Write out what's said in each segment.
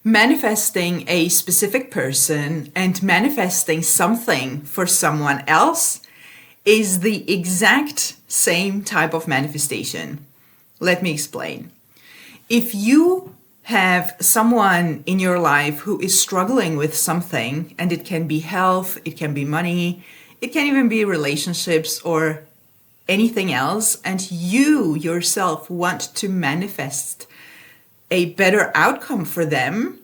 Manifesting a specific person and manifesting something for someone else is the exact same type of manifestation. Let me explain. If you have someone in your life who is struggling with something, and it can be health, it can be money, it can even be relationships or anything else, and you yourself want to manifest a better outcome for them,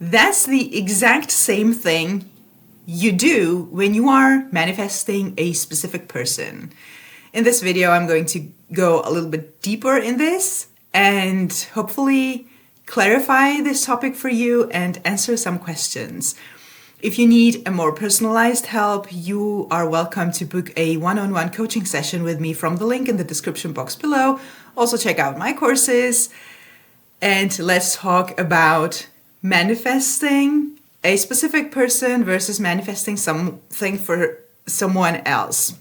that's the exact same thing you do when you are manifesting a specific person. In this video, I'm going to go a little bit deeper in this and hopefully clarify this topic for you and answer some questions. If you need a more personalized help, you are welcome to book a one-on-one coaching session with me from the link in the description box below. Also check out my courses. And let's talk about manifesting a specific person versus manifesting something for someone else.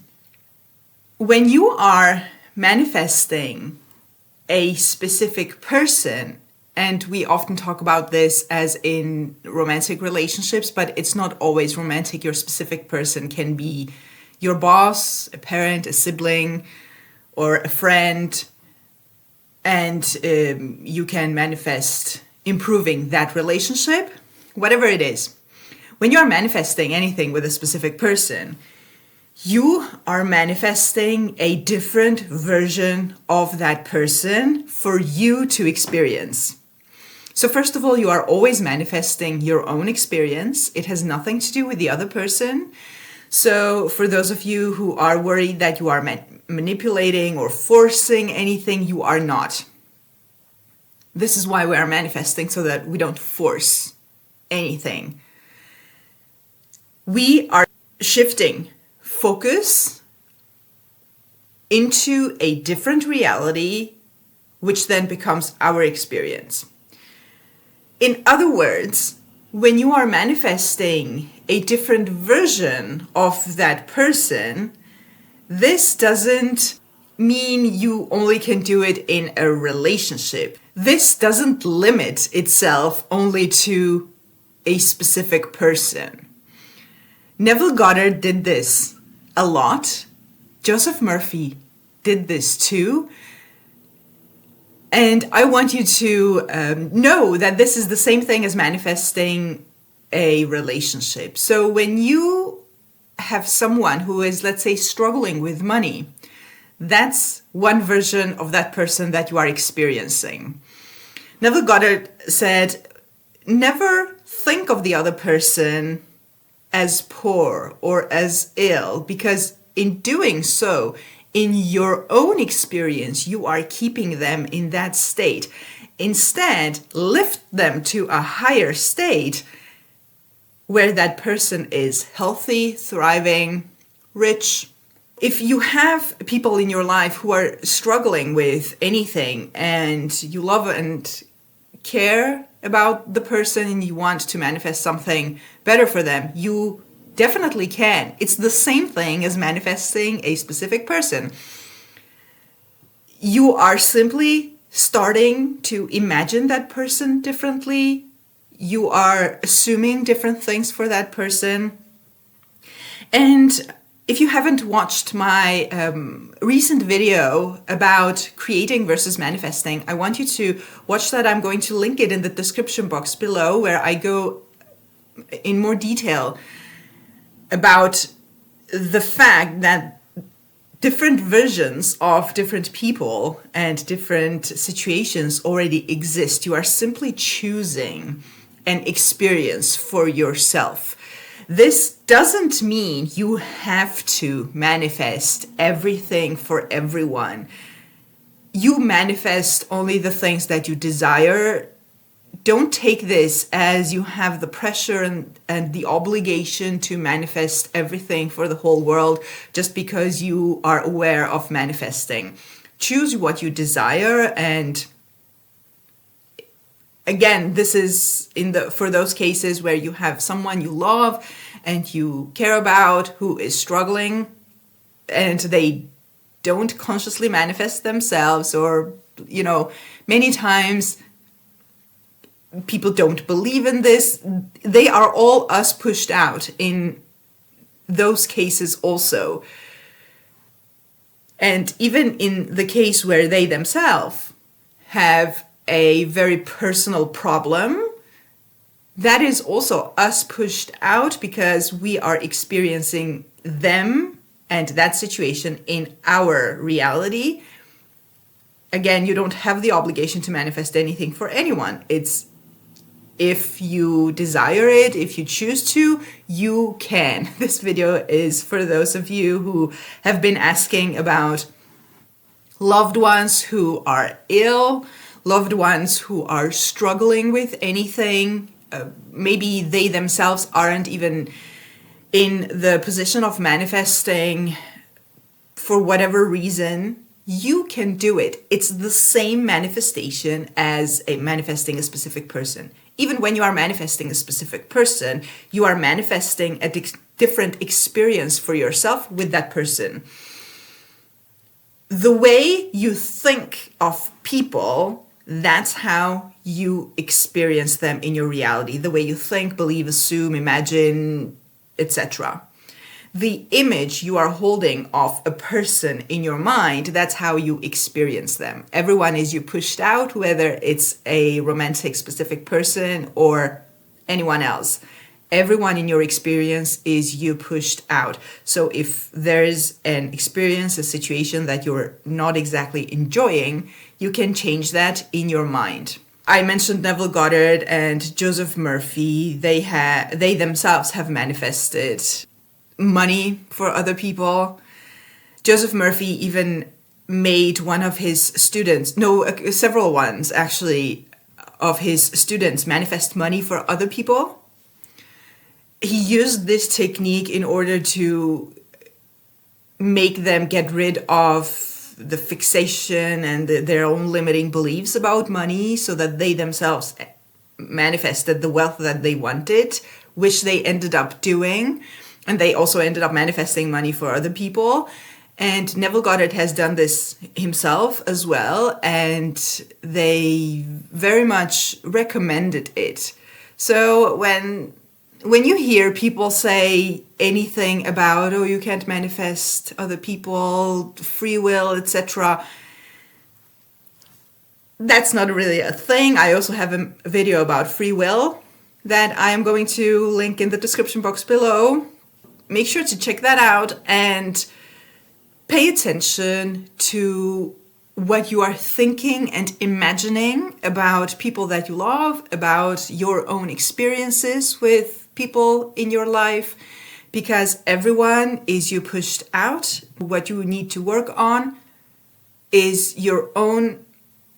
When you are manifesting a specific person, and we often talk about this as in romantic relationships, but it's not always romantic. Your specific person can be your boss, a parent, a sibling, or a friend. And you can manifest improving that relationship, whatever it is. When you are manifesting anything with a specific person, you are manifesting a different version of that person for you to experience. So first of all, you are always manifesting your own experience. It has nothing to do with the other person. So for those of you who are worried that you are manipulating or forcing anything, you are not. This is why we are manifesting, so that we don't force anything. We are shifting focus into a different reality, which then becomes our experience. In other words, when you are manifesting a different version of that person, this doesn't mean you only can do it in a relationship. This doesn't limit itself only to a specific person. Neville Goddard did this a lot. Joseph Murphy did this too. And I want you to know that this is the same thing as manifesting a relationship. So when you have someone who is, let's say, struggling with money, that's one version of that person that you are experiencing. Neville Goddard said, never think of the other person as poor or as ill, because in doing so, in your own experience, you are keeping them in that state. Instead, lift them to a higher state where that person is healthy, thriving, rich. If you have people in your life who are struggling with anything and you love and care about the person and you want to manifest something better for them, you definitely can. It's the same thing as manifesting a specific person. You are simply starting to imagine that person differently. You are assuming different things for that person. And if you haven't watched my recent video about creating versus manifesting, I want you to watch that. I'm going to link it in the description box below, where I go in more detail about the fact that different versions of different people and different situations already exist. You are simply choosing an experience for yourself. This doesn't mean you have to manifest everything for everyone. You manifest only the things that you desire. Don't take this as you have the pressure and the obligation to manifest everything for the whole world just because you are aware of manifesting. Choose what you desire, and again, this is for those cases where you have someone you love and you care about who is struggling and they don't consciously manifest themselves, or, many times people don't believe in this. They are all us pushed out in those cases also. And even in the case where they themselves have a very personal problem, that is also us pushed out because we are experiencing them and that situation in our reality. Again, you don't have the obligation to manifest anything for anyone. It's if you desire it, if you choose to, you can. This video is for those of you who have been asking about loved ones who are ill, loved ones who are struggling with anything. Maybe they themselves aren't even in the position of manifesting for whatever reason. You can do it. It's the same manifestation as manifesting a specific person. Even when you are manifesting a specific person, you are manifesting a different experience for yourself with that person. The way you think of people, that's how you experience them in your reality. The way you think, believe, assume, imagine, etc. The image you are holding of a person in your mind, that's how you experience them. Everyone is you pushed out, whether it's a romantic specific person or anyone else. Everyone in your experience is you pushed out. So if there's an experience, a situation that you're not exactly enjoying, you can change that in your mind. I mentioned Neville Goddard and Joseph Murphy. They themselves have manifested money for other people. Joseph Murphy even made one of his students, several ones actually, of his students manifest money for other people. He used this technique in order to make them get rid of the fixation and their own limiting beliefs about money so that they themselves manifested the wealth that they wanted, which they ended up doing. And they also ended up manifesting money for other people. And Neville Goddard has done this himself as well. And they very much recommended it. So when you hear people say anything about, oh, you can't manifest other people, free will, etc., that's not really a thing. I also have a video about free will that I am going to link in the description box below. Make sure to check that out and pay attention to what you are thinking and imagining about people that you love, about your own experiences with people in your life, because everyone is you pushed out. What you need to work on is your own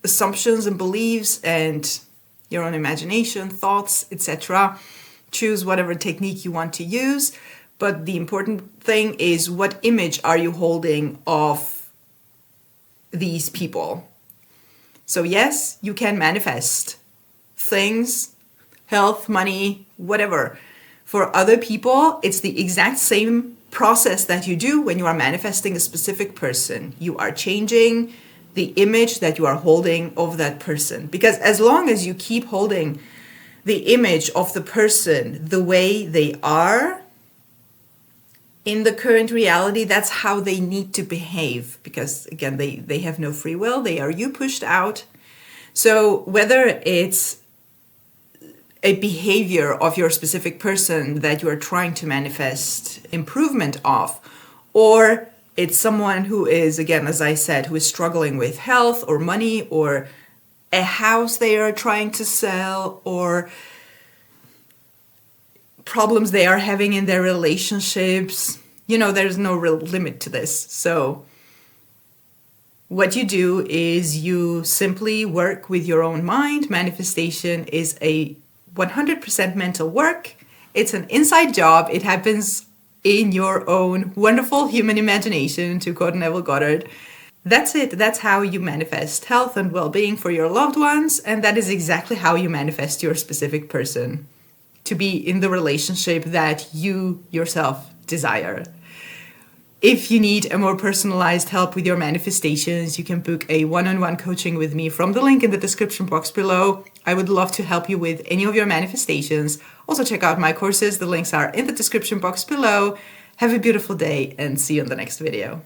assumptions and beliefs and your own imagination, thoughts, etc. Choose whatever technique you want to use. But the important thing is, what image are you holding of these people? So yes, you can manifest things, health, money, whatever. For other people, it's the exact same process that you do when you are manifesting a specific person. You are changing the image that you are holding of that person. Because as long as you keep holding the image of the person the way they are, in the current reality, that's how they need to behave. Because again, they have no free will. They are you pushed out. So whether it's a behavior of your specific person that you are trying to manifest improvement of, or it's someone who is, again, as I said, who is struggling with health or money or a house they are trying to sell, or problems they are having in their relationships. There's no real limit to this. So what you do is you simply work with your own mind. Manifestation is a 100% mental work. It's an inside job. It happens in your own wonderful human imagination, to quote Neville Goddard. That's it. That's how you manifest health and well-being for your loved ones. And that is exactly how you manifest your specific person to be in the relationship that you yourself desire. If you need a more personalized help with your manifestations, you can book a one-on-one coaching with me from the link in the description box below. I would love to help you with any of your manifestations. Also check out my courses. The links are in the description box below. Have a beautiful day and see you in the next video.